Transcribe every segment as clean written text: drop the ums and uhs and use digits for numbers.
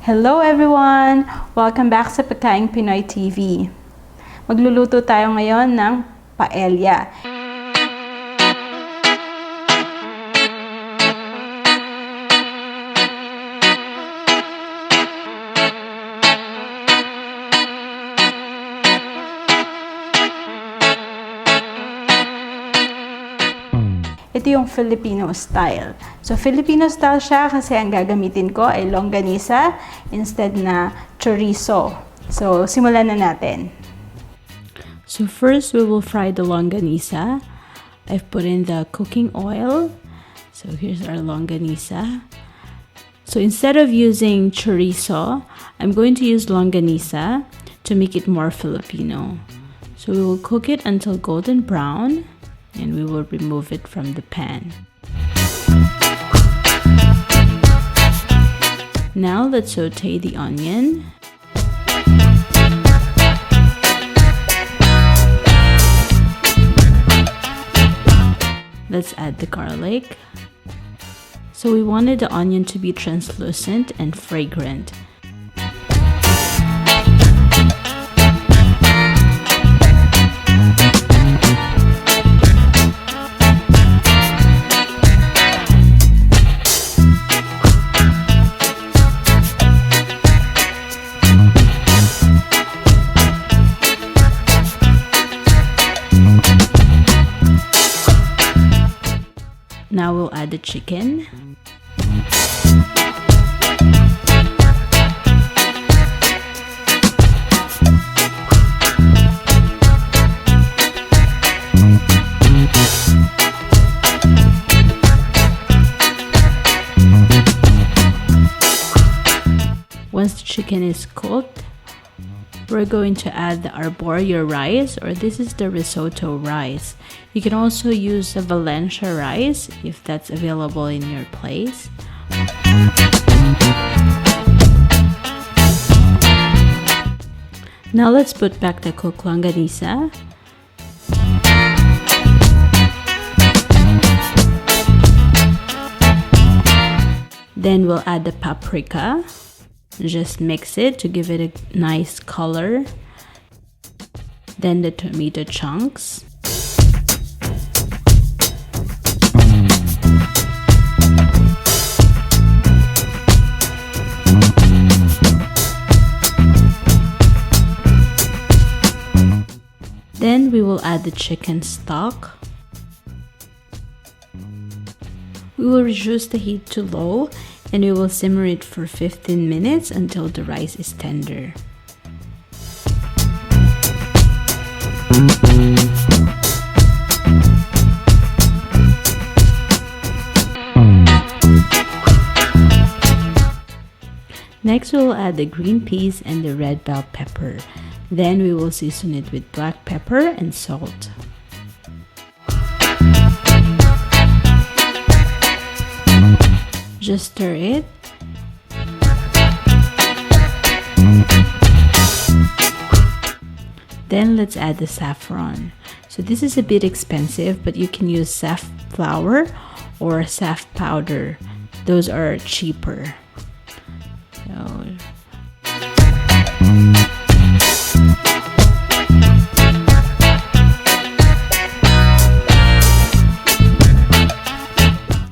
Hello everyone! Welcome back sa Pagkaing Pinoy TV. Magluluto tayo ngayon ng paella. Ito yung Filipino style. So, Filipino style siya kasi ang gagamitin ko ay longganisa instead na chorizo. So, simulan na natin. So, first we will fry the longganisa. I've put in the cooking oil. So, here's our longganisa. So, instead of using chorizo, I'm going to use longganisa to make it more Filipino. So, we will cook it until golden brown. And we will remove it from the pan. Now let's saute the onion. Let's add the garlic. So we wanted the onion to be translucent and fragrant. Now we'll add the chicken. Once the chicken is cooked, we're going to add the arborio rice, or this is the risotto rice. You can also use the Valencia rice if that's available in your place. Now let's put back the cooked longganisa. Then we'll add the paprika. Just mix it to give it a nice color. Then the tomato chunks. Then we will add the chicken stock. We will reduce the heat to low and we will simmer it for 15 minutes until the rice is tender. Next, we will add the green peas and the red bell pepper. Then we will season it with black pepper and salt. Just stir it. Then let's add the saffron. So this is a bit expensive, but you can use safflower or saff powder. Those are cheaper. So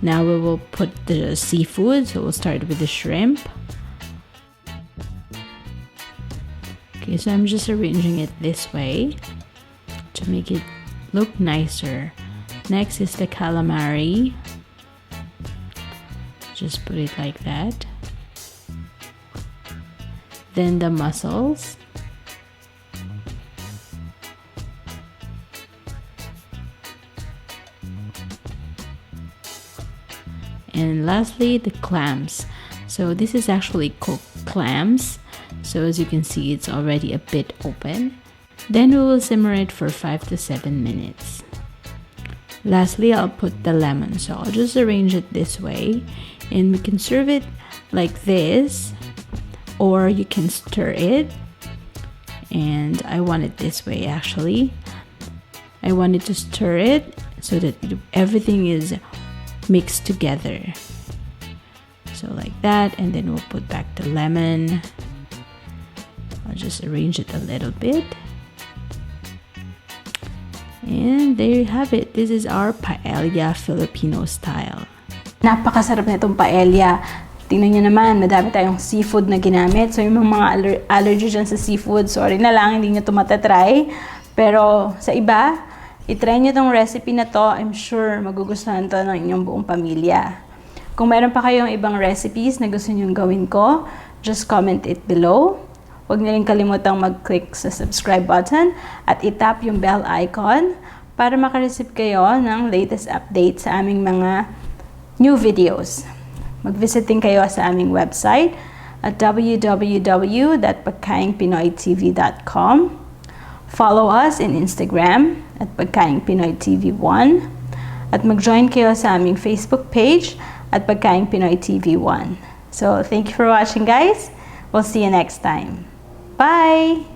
now we will put the seafood, so we'll start with the shrimp. Okay, so I'm just arranging it this way to make it look nicer. Next is the calamari. Just put it like that. Then the mussels. And lastly, the clams. So this is actually cooked clams. So as you can see, it's already a bit open. Then we will simmer it for 5 to 7 minutes. Lastly, I'll put the lemon. So I'll just arrange it this way. And we can serve it like this. Or you can stir it. And I want it this way actually. I wanted to stir it so that everything is mixed together. So like that, and then we'll put back the lemon. I'll just arrange it a little bit. And there you have it. This is our paella Filipino style. Napakasarap na itong paella. Tingnan nyo naman, madami tayong seafood na ginamit. So yung mga allergy dyan sa seafood, sorry na lang, hindi nyo ito matatry. Pero sa iba, itry nyo itong recipe na to. I'm sure magugustuhan to ng inyong buong pamilya. Kung meron pa kayong ibang recipes na gusto nyo gawin ko, just comment it below. Huwag nyo rin kalimutang mag-click sa subscribe button at itap yung bell icon para makareceive kayo ng latest update sa aming mga new videos. Mag-visit din kayo sa aming website at www.pagkaingpinoytv.com. Follow us in Instagram at pagkaingpinoytv1 at mag-join kayo sa aming Facebook page at pagkaingpinoytv1. So, thank you for watching, guys. We'll see you next time. Bye!